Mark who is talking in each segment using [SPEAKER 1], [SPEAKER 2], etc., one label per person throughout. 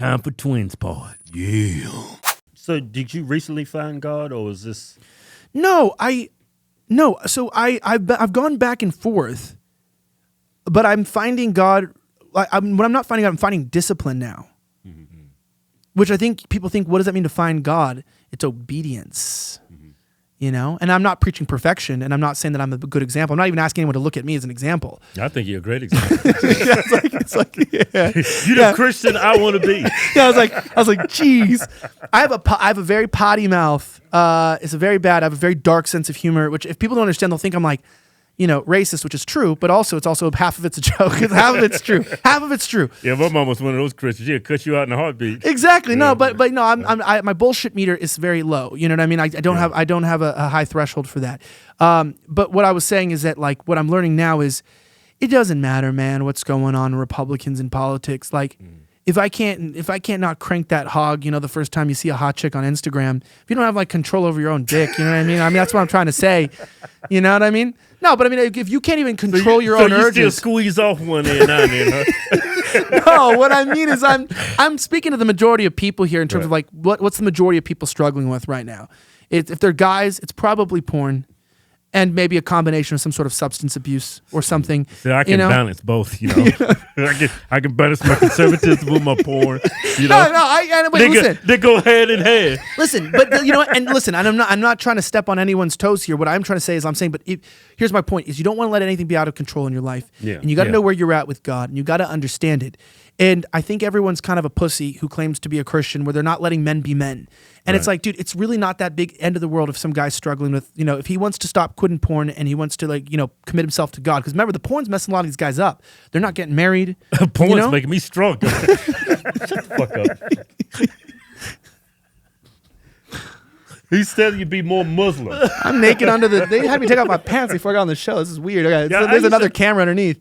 [SPEAKER 1] Time for twins part. Yeah.
[SPEAKER 2] So did you recently find God, or was this?
[SPEAKER 3] No. So I've gone back and forth, but I'm finding God. When I'm not finding God, I'm finding discipline now. Mm-hmm. Which I think people think, what does that mean to find God? It's obedience. You know, and I'm not preaching perfection, and I'm not saying that I'm a good example. I'm not even asking anyone to look at me as an example.
[SPEAKER 2] I think you're a great example.
[SPEAKER 3] Yeah.
[SPEAKER 2] You're the Christian I want to be.
[SPEAKER 3] Yeah, I was like, geez, I have a very potty mouth. It's a very bad. I have a very dark sense of humor, which if people don't understand, they'll think I'm like, racist, which is true, but also it's also half of it's a joke. Half of it's true. Half of it's true.
[SPEAKER 2] Yeah, my mom was one of those Christians. She'd cut you out in a heartbeat.
[SPEAKER 3] Exactly. No, but no, my bullshit meter is very low. You know what I mean? I don't have a high threshold for that. But what I was saying is that like what I'm learning now is it doesn't matter, man, what's going on in Republicans in politics. Like if I can't not crank that hog, the first time you see a hot chick on Instagram, if you don't have like control over your own dick, you know what I mean? I mean, that's what I'm trying to say. You know what I mean? No, but I mean, if you can't even control your own urges,
[SPEAKER 2] still squeeze off one end, huh?
[SPEAKER 3] No, what I mean is I'm speaking to the majority of people here in terms of like what's the majority of people struggling with right now. If they're guys, it's probably porn. And maybe a combination of some sort of substance abuse or something.
[SPEAKER 2] So I can balance both, I can balance my conservatism with my porn.
[SPEAKER 3] Listen.
[SPEAKER 2] They go hand in hand.
[SPEAKER 3] Listen, but and listen, and I'm not trying to step on anyone's toes here. What I'm trying to say is here's my point: is you don't want to let anything be out of control in your life, and you got to know where you're at with God, and you got to understand it. And I think everyone's kind of a pussy who claims to be a Christian, where they're not letting men be men. And it's like, dude, it's really not that big end of the world if some guy's struggling with, if he wants to stop quitting porn and he wants to commit himself to God. Because remember, the porn's messing a lot of these guys up. They're not getting married.
[SPEAKER 2] Porn's making me strong. Shut the fuck up. He's telling you to be more Muslim.
[SPEAKER 3] I'm naked they had me take off my pants before I got on the show. This is weird. Okay, there's another camera underneath.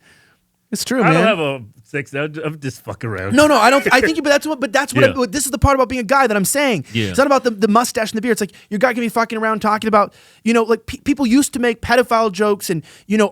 [SPEAKER 3] It's true, man.
[SPEAKER 2] I don't have a sex. I'm just fucking around.
[SPEAKER 3] No, I don't. I think, that's what. This is the part about being a guy that I'm saying.
[SPEAKER 2] Yeah.
[SPEAKER 3] It's not about the mustache and the beard. It's like your guy can be fucking around talking about, people used to make pedophile jokes and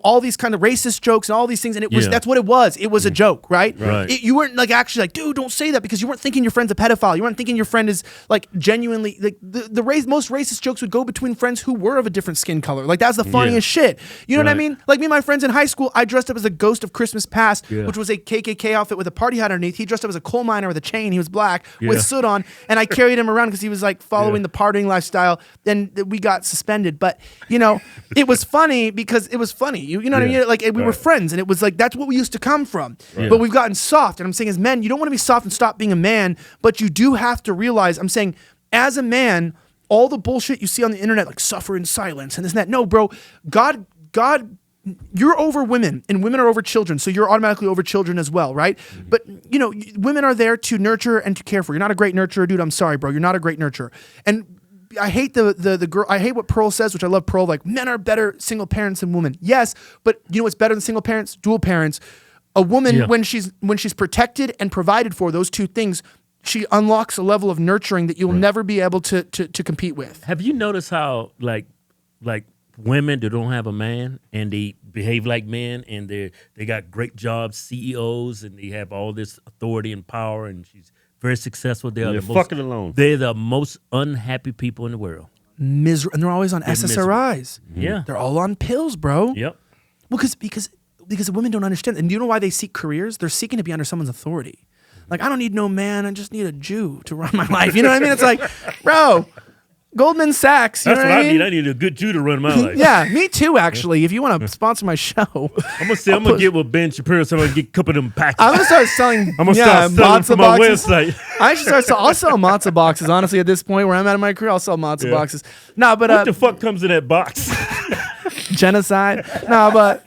[SPEAKER 3] all these kind of racist jokes and all these things, and that's what it was. It was a joke, right?
[SPEAKER 2] Right.
[SPEAKER 3] You weren't like actually like, dude, don't say that, because you weren't thinking your friend's a pedophile. You weren't thinking your friend is like genuinely like most racist jokes would go between friends who were of a different skin color. Like that's the funniest shit. You know what I mean? Like me and my friends in high school, I dressed up as a ghost of Christmas Past. Yeah. Which was a KKK outfit with a party hat underneath. He dressed up as a coal miner with a chain. He was black with soot on, and I carried him around because he was like following the partying lifestyle. Then we got suspended, but it was funny because it was funny. You know what I mean? Like we were friends, and it was like that's what we used to come from. Yeah. But we've gotten soft, and I'm saying as men, you don't want to be soft and stop being a man, but you do have to realize. I'm saying as a man, all the bullshit you see on the internet, like suffer in silence and this and that. No, bro, God. You're over women, and women are over children, so you're automatically over children as well, right? Mm-hmm. But, women are there to nurture and to care for. You're not a great nurturer, dude. I'm sorry, bro. You're not a great nurturer. And I hate the girl. I hate what Pearl says, which I love Pearl, like men are better single parents than women. Yes, but you know what's better than single parents? Dual parents. A woman, when she's protected and provided for, those two things, she unlocks a level of nurturing that you'll never be able to compete with.
[SPEAKER 1] Have you noticed how, like women that don't have a man and they behave like men and they got great jobs, CEOs, and they have all this authority and power, and she's very successful. They're
[SPEAKER 2] fucking alone.
[SPEAKER 1] They're the most unhappy people in the world.
[SPEAKER 3] And they're always on SSRIs.
[SPEAKER 1] Mm-hmm. Yeah,
[SPEAKER 3] they're all on pills, bro.
[SPEAKER 1] Yep.
[SPEAKER 3] Well, because women don't understand, and do you know why they seek careers? They're seeking to be under someone's authority. Like, I don't need no man. I just need a Jew to run my life. You know what I mean? It's like, bro. Goldman Sachs.
[SPEAKER 2] That's what I need. I need a good Jew to run my life.
[SPEAKER 3] Yeah, me too, actually. If you want to sponsor my show.
[SPEAKER 2] I'm going to get with Ben Shapiro so I'm going to get a couple of them packages.
[SPEAKER 3] I'm going to start selling
[SPEAKER 2] selling from my website.
[SPEAKER 3] I should I'll sell matzo boxes, honestly, at this point where I'm at in my career. I'll sell matzo boxes. No, but
[SPEAKER 2] what the fuck comes in that box?
[SPEAKER 3] Genocide. No, but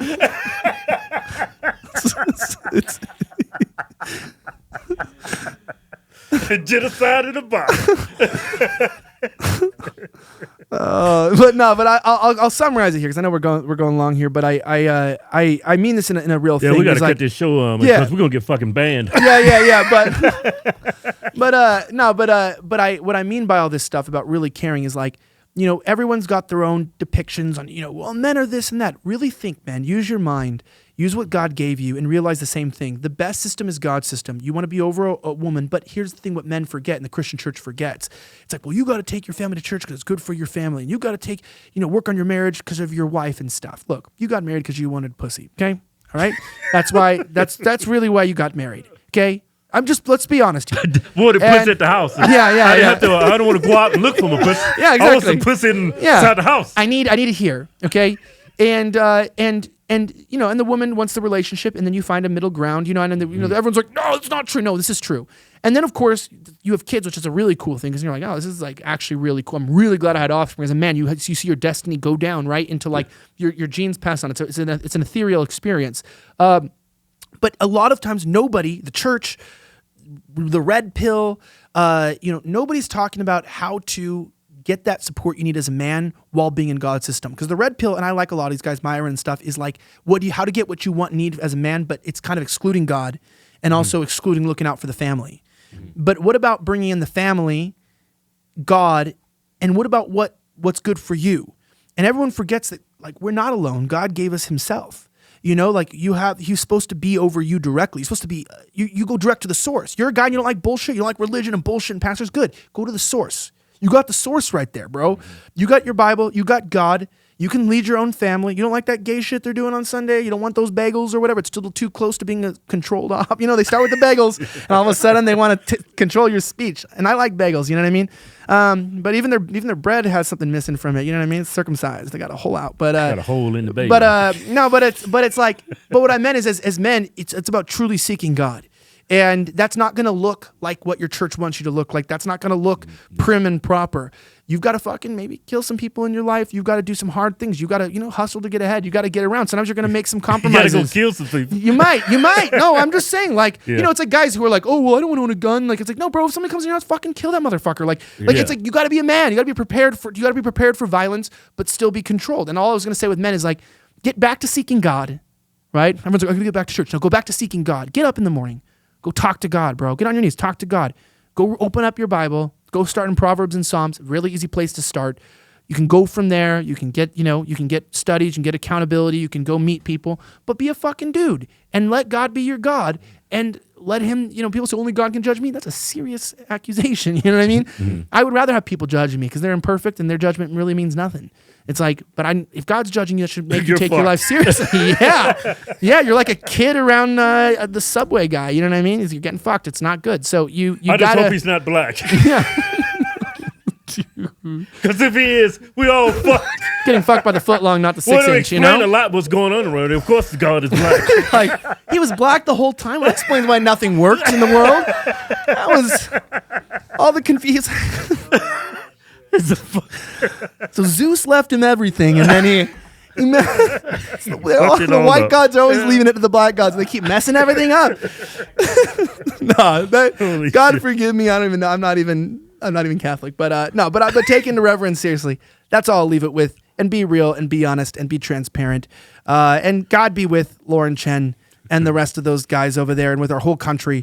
[SPEAKER 3] it's
[SPEAKER 2] genocide in a box.
[SPEAKER 3] But I'll summarize it here because I know we're going long here, but I mean this in a real thing.
[SPEAKER 2] Yeah, we got to cut this show because we're gonna get fucking banned.
[SPEAKER 3] Yeah, but what I mean by all this stuff about really caring is like everyone's got their own depictions on, well, men are this and that. Really think, man. Use your mind. Use what God gave you and realize the same thing. The best system is God's system. You want to be over a woman, but here's the thing what men forget and the Christian church forgets. It's like, well, you got to take your family to church because it's good for your family. And you got to work on your marriage because of your wife and stuff. Look, you got married because you wanted pussy, okay? All right? That's really why you got married, okay? Let's be honest here.
[SPEAKER 1] Wanted pussy at the house.
[SPEAKER 3] Yeah.
[SPEAKER 1] I don't want to go out and look for my pussy.
[SPEAKER 3] Yeah, exactly.
[SPEAKER 1] I want some pussy inside the house.
[SPEAKER 3] I need it here, okay? And the woman wants the relationship, and then you find a middle ground, everyone's like, no, it's not true. No, this is true. And then, of course, you have kids, which is a really cool thing, because you're like, oh, this is like actually really cool. I'm really glad I had offspring. As a man, you see your destiny go down, right, into like your genes pass on. It's an ethereal experience. But a lot of times, nobody, the church, the red pill, nobody's talking about how to get that support you need as a man while being in God's system. Because the red pill, and I like a lot of these guys, Myron and stuff, is like how to get what you want and need as a man, but it's kind of excluding God and also excluding looking out for the family. But what about bringing in the family, God, and what about what's good for you? And everyone forgets that like we're not alone. God gave us himself. He's supposed to be over you directly. He's supposed to be, you go direct to the source. You're a guy and you don't like bullshit. You don't like religion and bullshit and pastors. Good. Go to the source. You got the source right there, bro. You got your Bible. You got God. You can lead your own family. You don't like that gay shit they're doing on Sunday. You don't want those bagels or whatever. It's still too close to being a controlled op. They start with the bagels, and all of a sudden they want to control your speech. And I like bagels, you know what I mean? But even their bread has something missing from it. You know what I mean? It's circumcised. They got a hole out. But
[SPEAKER 1] got a hole in the bagel.
[SPEAKER 3] But what I meant is, as men, it's about truly seeking God. And that's not going to look like what your church wants you to look like. That's not going to look prim and proper. You've got to fucking maybe kill some people in your life. You've got to do some hard things. You got to, hustle to get ahead. You got to get around. Sometimes you're going to make some compromises.
[SPEAKER 1] You got to go kill some people.
[SPEAKER 3] You might. No, I'm just saying, it's like guys who are like, oh, well, I don't want to own a gun. Like, it's like, no, bro, if somebody comes in your house, fucking kill that motherfucker. It's like, you got to be a man. You got to be prepared for violence, but still be controlled. And all I was going to say with men is like, get back to seeking God, right? Everyone's like, I'm going to get back to church. No, go back to seeking God. Get up in the morning. Go talk to God, bro. Get on your knees. Talk to God. Go open up your Bible. Go start in Proverbs and Psalms. Really easy place to start. You can go from there. You can get, you can get studies. You can get accountability. You can go meet people. But be a fucking dude. And let God be your God. And let him, people say only God can judge me. That's a serious accusation. You know what I mean? Mm-hmm. I would rather have people judging me because they're imperfect and their judgment really means nothing. It's like, but if God's judging you, that should make you take your life seriously. Yeah. You're like a kid around the subway guy. You know what I mean? You're getting fucked. It's not good. So you
[SPEAKER 1] I just hope he's not black.
[SPEAKER 3] Yeah.
[SPEAKER 1] Because if he is, we all fucked.
[SPEAKER 3] Getting fucked by the foot long, not the 6 inch,
[SPEAKER 1] a lot what's going on around here. Of course God is black.
[SPEAKER 3] Like, he was black the whole time. That explains why nothing worked in the world. That was all the confusion. So Zeus left him everything, and then the white gods are always leaving it to the black gods. They keep messing everything up. God forgive me. I don't even know. I'm not even Catholic, but taking the reverend seriously. That's all I'll leave it with. And be real and be honest and be transparent. And God be with Lauren Chen and the rest of those guys over there and with our whole country.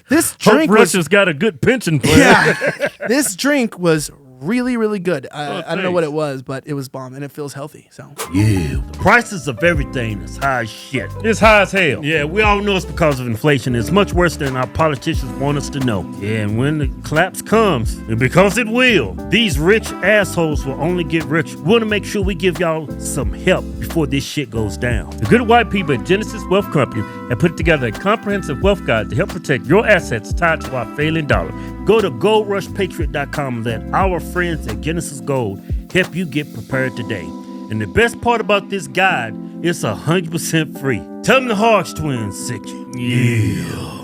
[SPEAKER 3] This drink
[SPEAKER 1] Russia's got a good pension plan.
[SPEAKER 3] Yeah, this drink was really, really good. I don't know what it was, but it was bomb, and it feels healthy. So
[SPEAKER 1] yeah, the prices of everything is high as shit. It's high as hell. Yeah, we all know it's because of inflation. It's much worse than our politicians want us to know. Yeah, and when the collapse comes, and because it will, these rich assholes will only get rich. We want to make sure we give y'all some help before this shit goes down. The good white people at Genesis Wealth Company have put together a comprehensive wealth guide to help protect your assets tied to our failing dollar. Go to goldrushpatriot.com and let our friends at Genesis Gold help you get prepared today. And the best part about this guide, it's 100% free. Tell them the Hodgetwins sent you. Yeah.